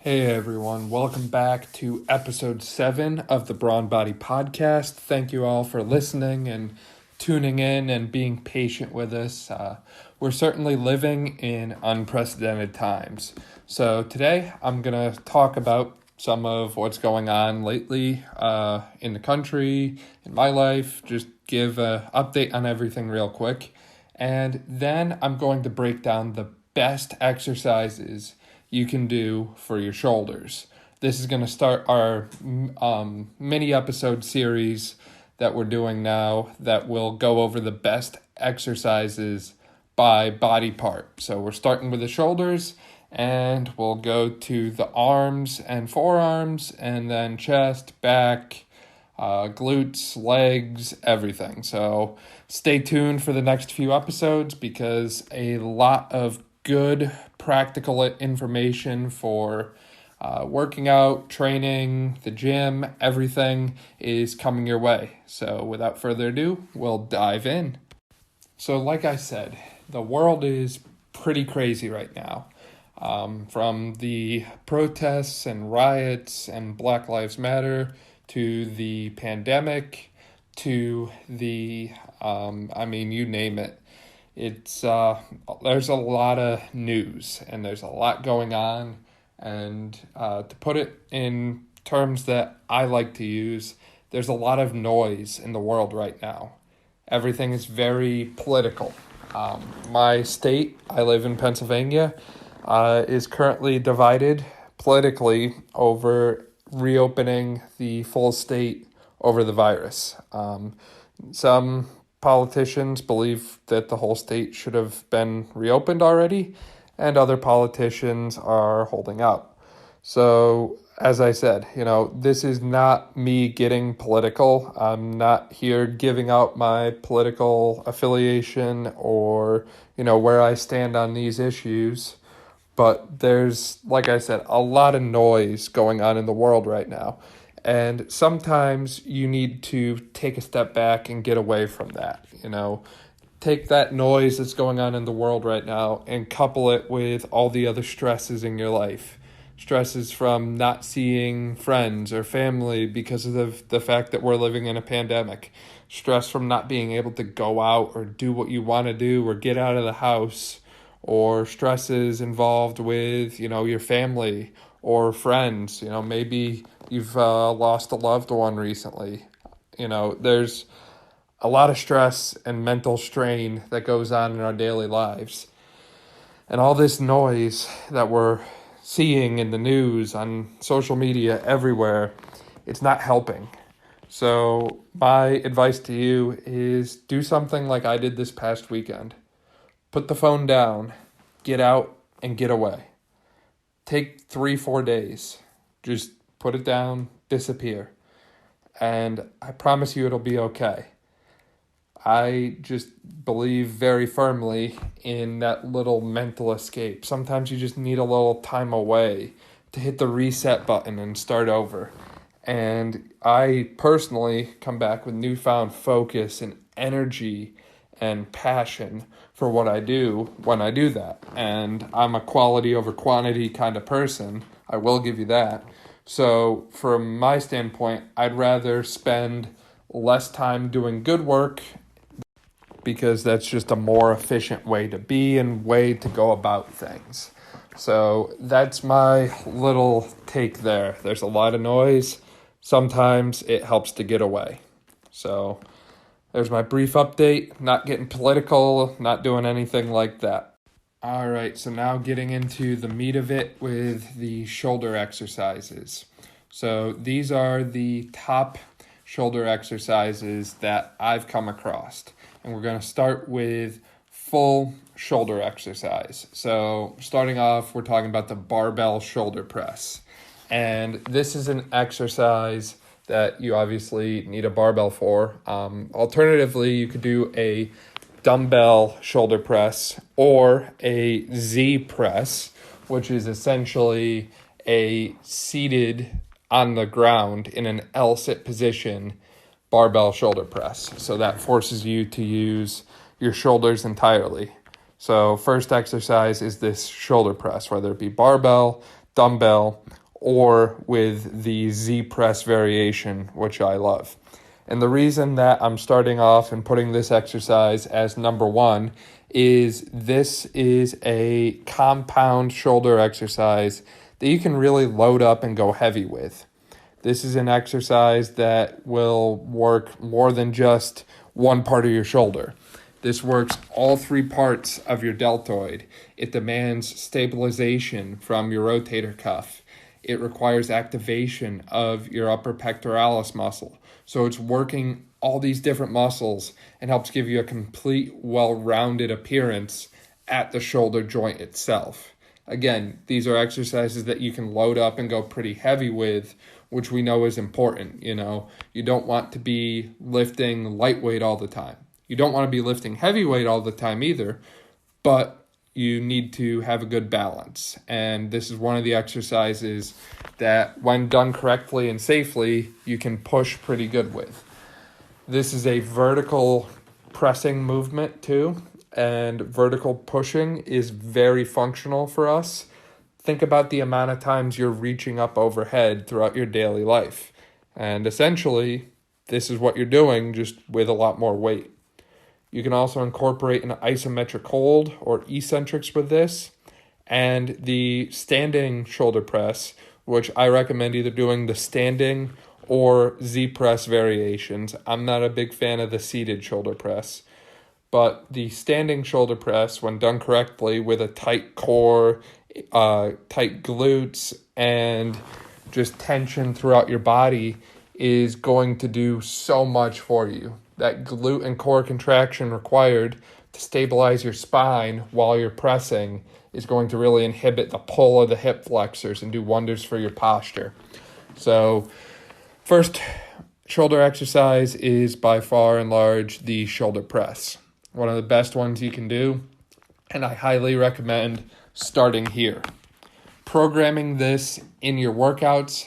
Hey everyone, welcome back to episode 7 of the Brawn Body Podcast. Thank you all for listening and tuning in and being patient with us. We're certainly living in unprecedented times. So today I'm going to talk about some of what's going on lately in the country, in my life, just give an update on everything real quick. And then I'm going to break down the best exercises you can do for your shoulders. This is going to start our mini episode series that we're doing now that will go over the best exercises by body part. So we're starting with the shoulders and we'll go to the arms and forearms and then chest, back, glutes, legs, everything. So stay tuned for the next few episodes because a lot of good practical information for working out, training, the gym, everything is coming your way. So without further ado, we'll dive in. So like I said, the world is pretty crazy right now. From the protests and riots and Black Lives Matter to the pandemic to the, you name it. It's there's a lot of news and there's a lot going on, and to put it in terms that I like to use, there's a lot of noise in the world right now. Everything is very political. My state, I live in Pennsylvania, is currently divided politically over reopening the full state over the virus. Some politicians believe that the whole state should have been reopened already, and other politicians are holding out. So, as I said, this is not me getting political. I'm not here giving out my political affiliation or, where I stand on these issues. But there's, like I said, a lot of noise going on in the world right now. And sometimes you need to take a step back and get away from that, Take that noise that's going on in the world right now and couple it with all the other stresses in your life. Stresses from not seeing friends or family because of the fact that we're living in a pandemic. Stress from not being able to go out or do what you want to do or get out of the house. Or stresses involved with, your family or friends. Maybe you've lost a loved one recently. There's a lot of stress and mental strain that goes on in our daily lives. And all this noise that we're seeing in the news, on social media, everywhere, it's not helping. So my advice to you is do something like I did this past weekend. Put the phone down, get out, and get away. Take 3-4 days. Just put it down, disappear. And I promise you it'll be okay. I just believe very firmly in that little mental escape. Sometimes you just need a little time away to hit the reset button and start over. And I personally come back with newfound focus and energy and passion for what I do when I do that. And I'm a quality over quantity kind of person. I will give you that. So from my standpoint, I'd rather spend less time doing good work because that's just a more efficient way to be and way to go about things. So that's my little take there. There's a lot of noise. Sometimes it helps to get away. So there's my brief update, not getting political, not doing anything like that. All right, so now getting into the meat of it with the shoulder exercises. So these are the top shoulder exercises that I've come across. And we're going to start with full shoulder exercise. So starting off, we're talking about the barbell shoulder press. And this is an exercise that you obviously need a barbell for. Alternatively, you could do a dumbbell shoulder press or a Z press, which is essentially a seated on the ground in an L-sit position barbell shoulder press. So that forces you to use your shoulders entirely. So first exercise is this shoulder press, whether it be barbell, dumbbell, or with the Z press variation, which I love. And the reason that I'm starting off and putting this exercise as number one is this is a compound shoulder exercise that you can really load up and go heavy with. This is an exercise that will work more than just one part of your shoulder. This works all three parts of your deltoid. It demands stabilization from your rotator cuff. It requires activation of your upper pectoralis muscle. So it's working all these different muscles and helps give you a complete, well-rounded appearance at the shoulder joint itself. Again, these are exercises that you can load up and go pretty heavy with, which we know is important. You don't want to be lifting lightweight all the time. You don't want to be lifting heavyweight all the time either, but you need to have a good balance. And this is one of the exercises that, when done correctly and safely, you can push pretty good with. This is a vertical pressing movement too, and vertical pushing is very functional for us. Think about the amount of times you're reaching up overhead throughout your daily life. And essentially, this is what you're doing, just with a lot more weight. You can also incorporate an isometric hold or eccentrics with this, and the standing shoulder press, which I recommend either doing the standing or Z press variations. I'm not a big fan of the seated shoulder press, but the standing shoulder press, when done correctly with a tight core, tight glutes, and just tension throughout your body, is going to do so much for you. That glute and core contraction required to stabilize your spine while you're pressing is going to really inhibit the pull of the hip flexors and do wonders for your posture. So first shoulder exercise is by far and large the shoulder press. One of the best ones you can do, and I highly recommend starting here. Programming this in your workouts,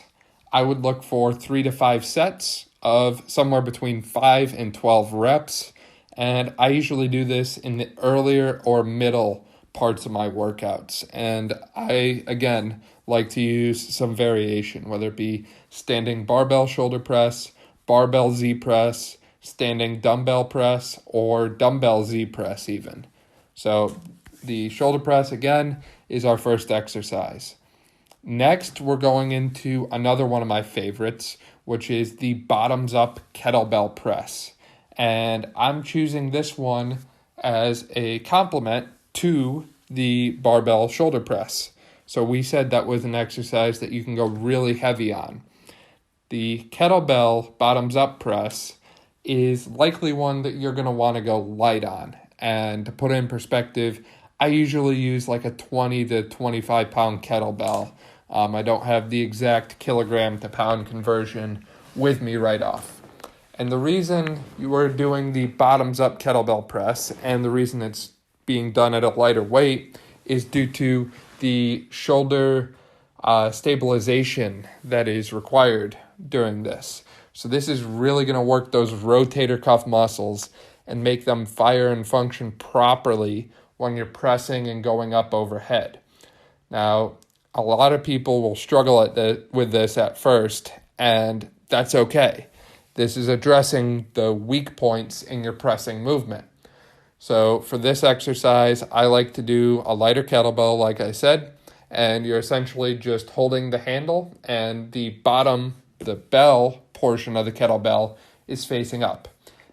I would look for 3 to 5 sets of somewhere between 5 and 12 reps. And I usually do this in the earlier or middle parts of my workouts. And I, again, like to use some variation, whether it be standing barbell shoulder press, barbell Z press, standing dumbbell press, or dumbbell Z press even. So the shoulder press, again, is our first exercise. Next, we're going into another one of my favorites, which is the bottoms up kettlebell press. And I'm choosing this one as a complement to the barbell shoulder press. So we said that was an exercise that you can go really heavy on. The kettlebell bottoms up press is likely one that you're going to want to go light on. And to put it in perspective, I usually use like a 20 to 25 pound kettlebell. I don't have the exact kilogram to pound conversion with me right off. And the reason you are doing the bottoms up kettlebell press and the reason it's being done at a lighter weight is due to the shoulder stabilization that is required during this. So this is really going to work those rotator cuff muscles and make them fire and function properly when you're pressing and going up overhead. Now, a lot of people will struggle with this at first, and that's okay. This is addressing the weak points in your pressing movement. So for this exercise, I like to do a lighter kettlebell, like I said, and you're essentially just holding the handle and the bottom, the bell portion of the kettlebell is facing up.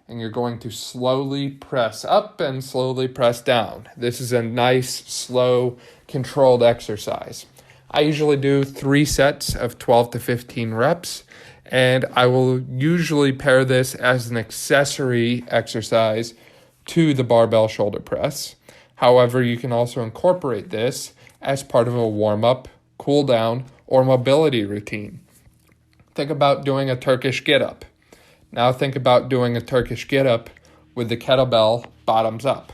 And you're going to slowly press up and slowly press down. This is a nice, slow, controlled exercise. I usually do 3 sets of 12 to 15 reps, and I will usually pair this as an accessory exercise to the barbell shoulder press. However, you can also incorporate this as part of a warm-up, cool-down, or mobility routine. Think about doing a Turkish get-up. Now think about doing a Turkish get-up with the kettlebell bottoms up.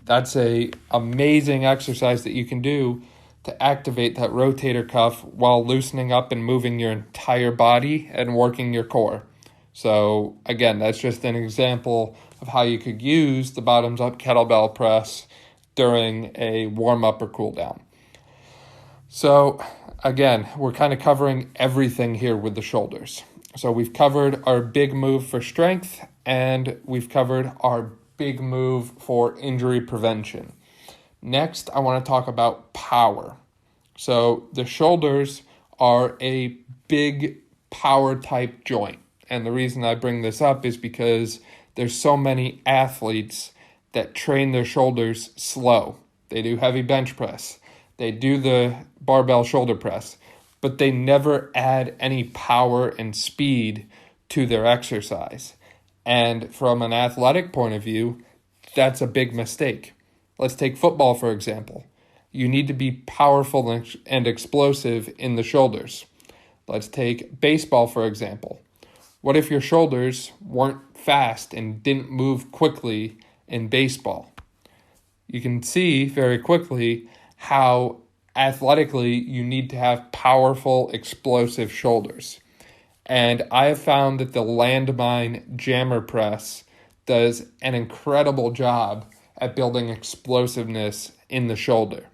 That's an amazing exercise that you can do to activate that rotator cuff while loosening up and moving your entire body and working your core. So again, that's just an example of how you could use the bottoms up kettlebell press during a warm up or cool down. So again, we're kind of covering everything here with the shoulders. So we've covered our big move for strength, and we've covered our big move for injury prevention. Next, I want to talk about power. So the shoulders are a big power type joint. And the reason I bring this up is because there's so many athletes that train their shoulders slow. They do heavy bench press. They do the barbell shoulder press, but they never add any power and speed to their exercise. And from an athletic point of view, that's a big mistake. Let's take football, for example. You need to be powerful and explosive in the shoulders. Let's take baseball, for example. What if your shoulders weren't fast and didn't move quickly in baseball? You can see very quickly how athletically you need to have powerful, explosive shoulders. And I have found that the landmine jammer press does an incredible job at building explosiveness in the shoulder.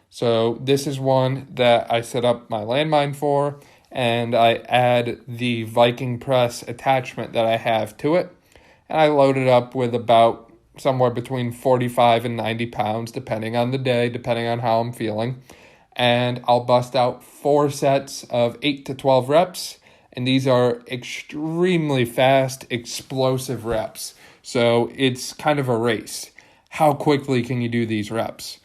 So this is one that I set up my landmine for, and I add the Viking press attachment that I have to it, and I load it up with about somewhere between 45 and 90 pounds, depending on the day, depending on how I'm feeling. And I'll bust out 4 sets of 8 to 12 reps. And these are extremely fast, explosive reps. So it's kind of a race. How quickly can you do these reps?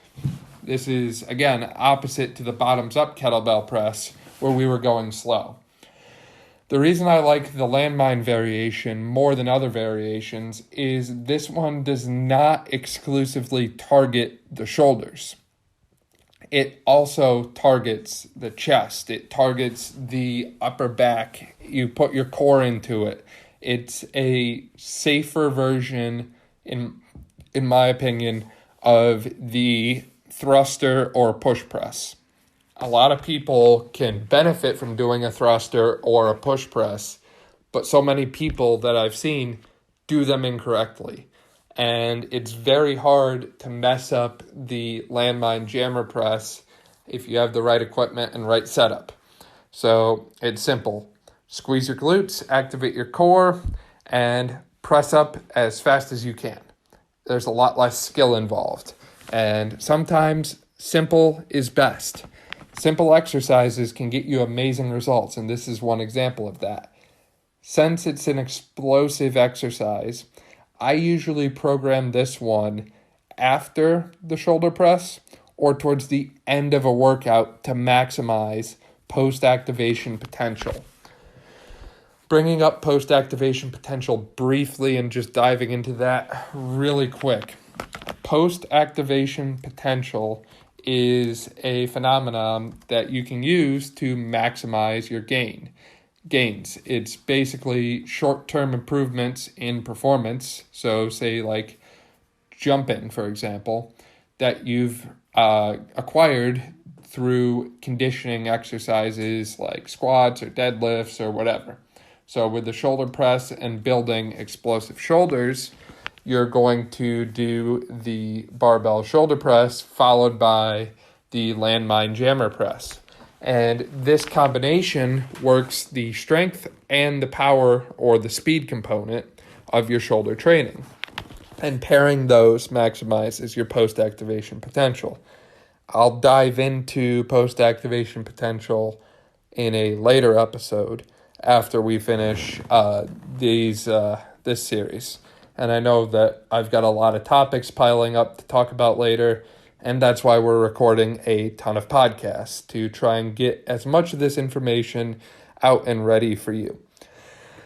This is, again, opposite to the bottoms up kettlebell press where we were going slow. The reason I like the landmine variation more than other variations is this one does not exclusively target the shoulders. It also targets the chest. It targets the upper back. You put your core into it. It's a safer version, in my opinion, of the thruster or push press. A lot of people can benefit from doing a thruster or a push press, but so many people that I've seen do them incorrectly. And it's very hard to mess up the landmine jammer press if you have the right equipment and right setup. So it's simple. Squeeze your glutes, activate your core, and press up as fast as you can. There's a lot less skill involved. And sometimes simple is best. Simple exercises can get you amazing results, and this is one example of that. Since it's an explosive exercise, I usually program this one after the shoulder press or towards the end of a workout to maximize post-activation potential. Bringing up post-activation potential briefly and just diving into that really quick. Post-activation potential is a phenomenon that you can use to maximize your gains. It's basically short-term improvements in performance. So say like jumping, for example, that you've acquired through conditioning exercises like squats or deadlifts or whatever. So with the shoulder press and building explosive shoulders, you're going to do the barbell shoulder press followed by the landmine jammer press. And this combination works the strength and the power or the speed component of your shoulder training. And pairing those maximizes your post-activation potential. I'll dive into post-activation potential in a later episode after we finish this series. And I know that I've got a lot of topics piling up to talk about later, and that's why we're recording a ton of podcasts to try and get as much of this information out and ready for you.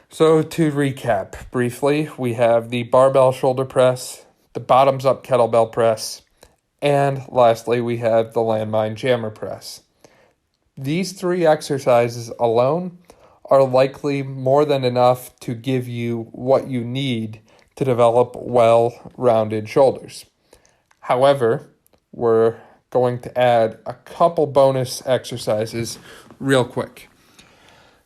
So to recap briefly, we have the barbell shoulder press, the bottoms up kettlebell press, and lastly, we have the landmine jammer press. These 3 exercises alone are likely more than enough to give you what you need to develop well-rounded shoulders. However, we're going to add a couple bonus exercises real quick.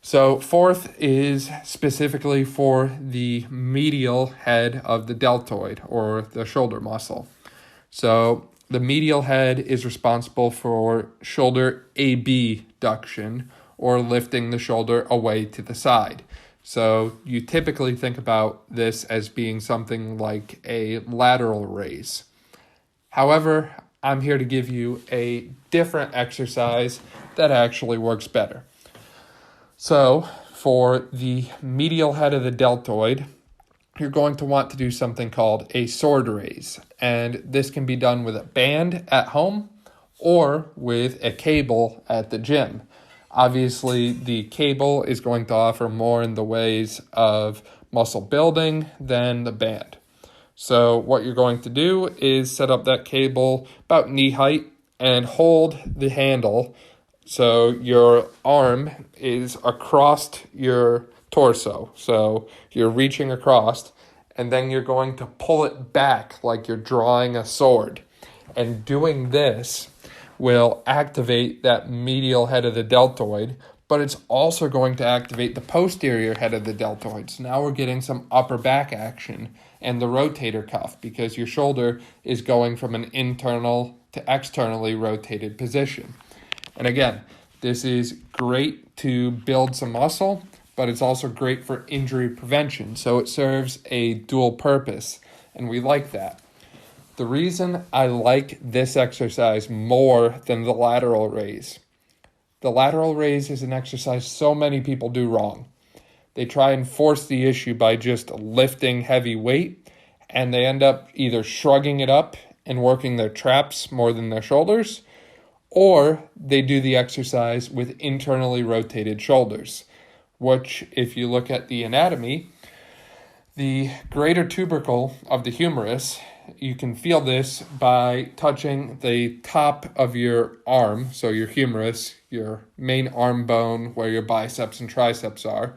So 4th is specifically for the medial head of the deltoid or the shoulder muscle. So the medial head is responsible for shoulder abduction, or lifting the shoulder away to the side. So you typically think about this as being something like a lateral raise. However, I'm here to give you a different exercise that actually works better. So for the medial head of the deltoid, you're going to want to do something called a sword raise. And this can be done with a band at home or with a cable at the gym. Obviously, the cable is going to offer more in the ways of muscle building than the band. So what you're going to do is set up that cable about knee height and hold the handle so your arm is across your torso. So you're reaching across, and then you're going to pull it back like you're drawing a sword. And doing this will activate that medial head of the deltoid, but it's also going to activate the posterior head of the deltoid. So now we're getting some upper back action and the rotator cuff, because your shoulder is going from an internal to externally rotated position. And again, this is great to build some muscle, but it's also great for injury prevention. So it serves a dual purpose, and we like that. The reason I like this exercise more than the lateral raise. The lateral raise is an exercise so many people do wrong. They try and force the issue by just lifting heavy weight, and they end up either shrugging it up and working their traps more than their shoulders, or they do the exercise with internally rotated shoulders, which, if you look at the anatomy, the greater tubercle of the humerus, you can feel this by touching the top of your arm, so your humerus, your main arm bone where your biceps and triceps are.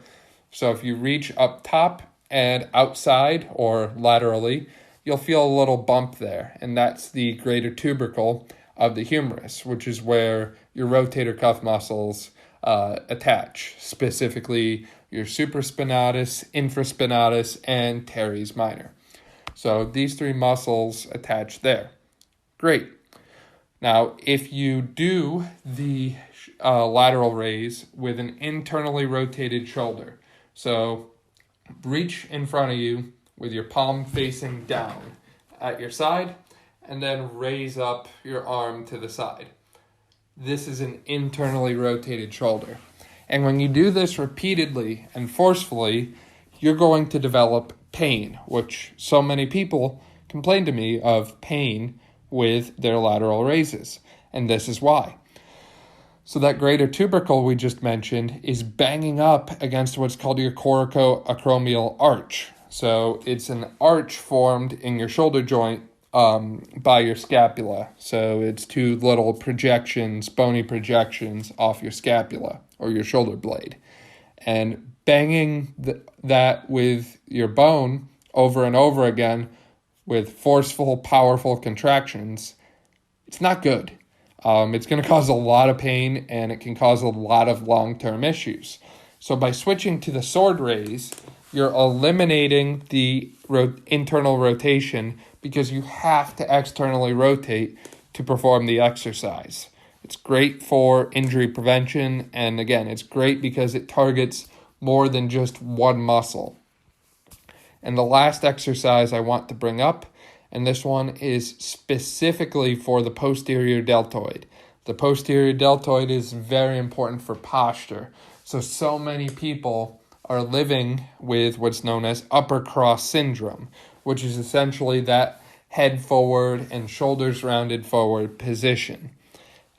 So if you reach up top and outside or laterally, you'll feel a little bump there, and that's the greater tubercle of the humerus, which is where your rotator cuff muscles attach, specifically your supraspinatus, infraspinatus, and teres minor. So these three muscles attach there. Great. Now, if you do the lateral raise with an internally rotated shoulder, so reach in front of you with your palm facing down at your side, and then raise up your arm to the side. This is an internally rotated shoulder. And when you do this repeatedly and forcefully, you're going to develop pain, which so many people complain to me of pain with their lateral raises. And this is why. So that greater tubercle we just mentioned is banging up against what's called your coracoacromial arch. So it's an arch formed in your shoulder joint by your scapula. So it's two little projections, bony projections off your scapula or your shoulder blade. And banging that with your bone over and over again with forceful, powerful contractions, it's not good. It's going to cause a lot of pain, and it can cause a lot of long-term issues. So by switching to the sword raise, you're eliminating the internal rotation because you have to externally rotate to perform the exercise. It's great for injury prevention, and again, it's great because it targets more than just one muscle. And the last exercise I want to bring up, and this one is specifically for the posterior deltoid. The posterior deltoid is very important for posture. So many people are living with what's known as upper cross syndrome, which is essentially that head forward and shoulders rounded forward position.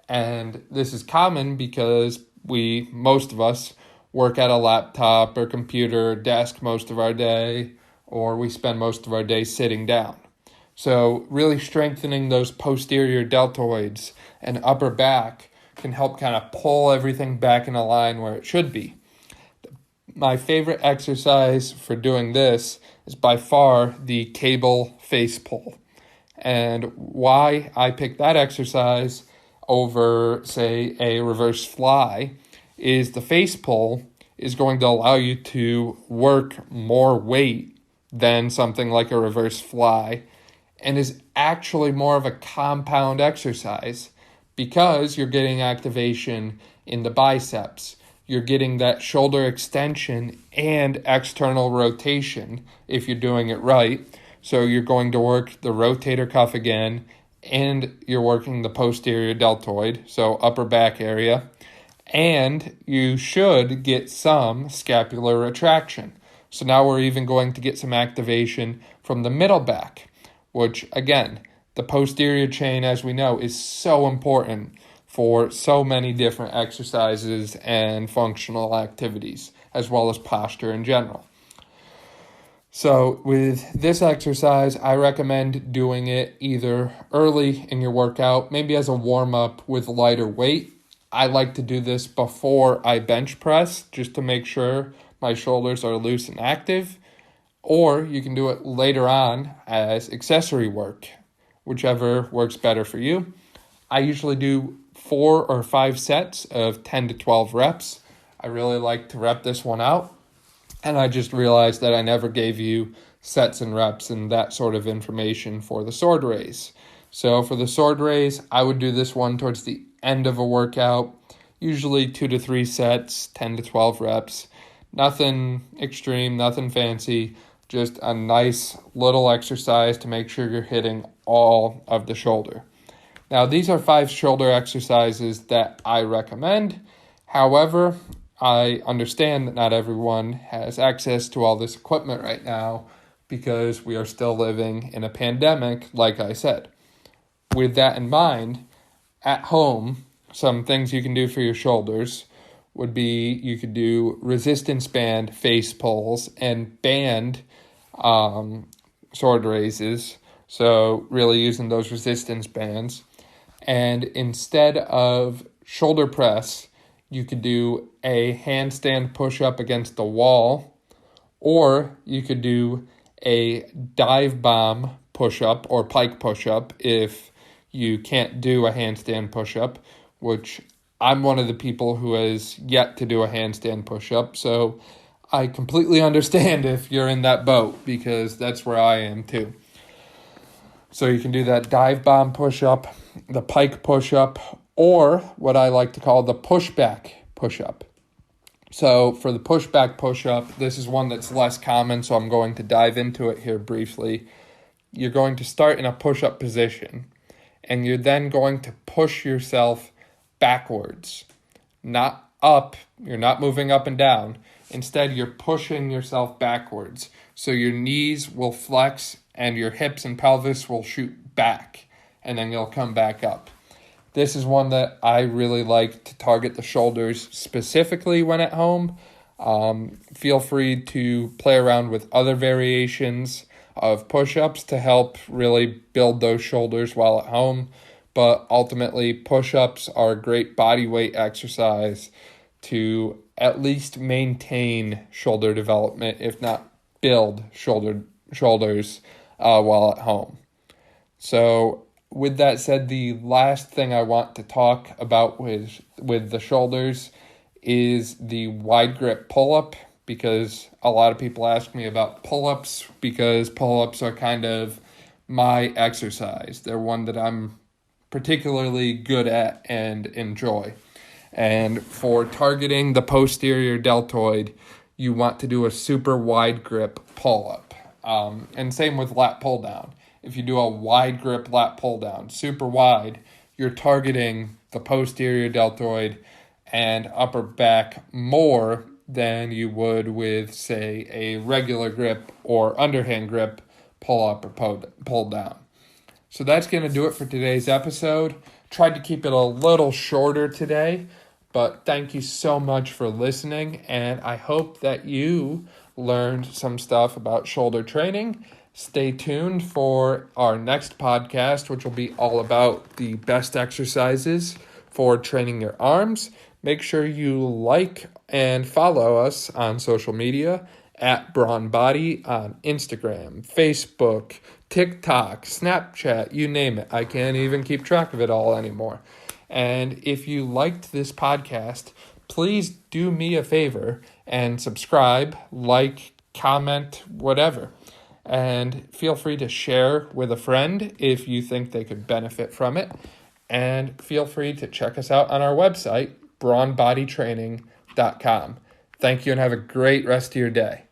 And this is common because most of us, work at a laptop or computer or desk most of our day, or we spend most of our day sitting down. So really strengthening those posterior deltoids and upper back can help kind of pull everything back in a line where it should be. My favorite exercise for doing this is by far the cable face pull. And why I picked that exercise over, say, a reverse fly is the face pull is going to allow you to work more weight than something like a reverse fly. and is actually more of a compound exercise because you're getting activation in the biceps. You're getting that shoulder extension and external rotation if you're doing it right. So you're going to work the rotator cuff again, and you're working the posterior deltoid, so upper back area, and you should get some scapular retraction. So now we're even going to get some activation from the middle back, which again, the posterior chain, as we know, is so important for so many different exercises and functional activities, as well as posture in general. So with this exercise, I recommend doing it either early in your workout, maybe as a warm-up with lighter weight. I like to do this before I bench press, just to make sure my shoulders are loose and active. Or you can do it later on as accessory work, whichever works better for you. I usually do 4 or 5 sets of 10 to 12 reps. I really like to rep this one out. And I just realized that I never gave you sets and reps and that sort of information for the sword raise. So for the sword raise, I would do this one towards the end of a workout, usually 2 to 3 sets, 10 to 12 reps. Nothing extreme, nothing fancy, just a nice little exercise to make sure you're hitting all of the shoulder. Now, these are 5 shoulder exercises that I recommend. However, I understand that not everyone has access to all this equipment right now because we are still living in a pandemic, like I said. With that in mind, at home, some things you can do for your shoulders would be you could do resistance band face pulls and band sword raises. So really using those resistance bands. And instead of shoulder press, you could do a handstand push-up against the wall, or you could do a dive bomb push-up or pike push-up if you can't do a handstand push-up, which I'm one of the people who has yet to do a handstand push-up, so I completely understand if you're in that boat because that's where I am too. So you can do that dive bomb push-up, the pike push-up, or what I like to call the pushback push-up. So for the pushback push-up, this is one that's less common, so I'm going to dive into it here briefly. You're going to start in a push-up position, and you're then going to push yourself backwards, not up. You're not moving up and down. Instead, you're pushing yourself backwards. So your knees will flex and your hips and pelvis will shoot back, and then you'll come back up. This is one that I really like to target the shoulders specifically when at home. Feel free to play around with other variations of push-ups to help really build those shoulders while at home. But ultimately, push-ups are a great body weight exercise to at least maintain shoulder development, if not build shoulders while at home. So with that said, the last thing I want to talk about with the shoulders is the wide grip pull-up, because a lot of people ask me about pull-ups because pull-ups are kind of my exercise. They're one that I'm particularly good at and enjoy. And for targeting the posterior deltoid, you want to do a super wide grip pull-up. And same with lat pull down. If you do a wide grip lat pull down, super wide, you're targeting the posterior deltoid and upper back more than you would with, say, a regular grip or underhand grip pull up or pull down. So that's going to do it for today's episode. Tried to keep it a little shorter today, but thank you so much for listening, and I hope that you learned some stuff about shoulder training. Stay tuned for our next podcast, which will be all about the best exercises for training your arms. Make sure you like and follow us on social media at Brawn Body on Instagram, Facebook, TikTok, Snapchat, you name it. I can't even keep track of it all anymore. And if you liked this podcast, please do me a favor and subscribe, like, comment, whatever. And feel free to share with a friend if you think they could benefit from it. And feel free to check us out on our website, brawnbodytraining.com. Thank you and have a great rest of your day.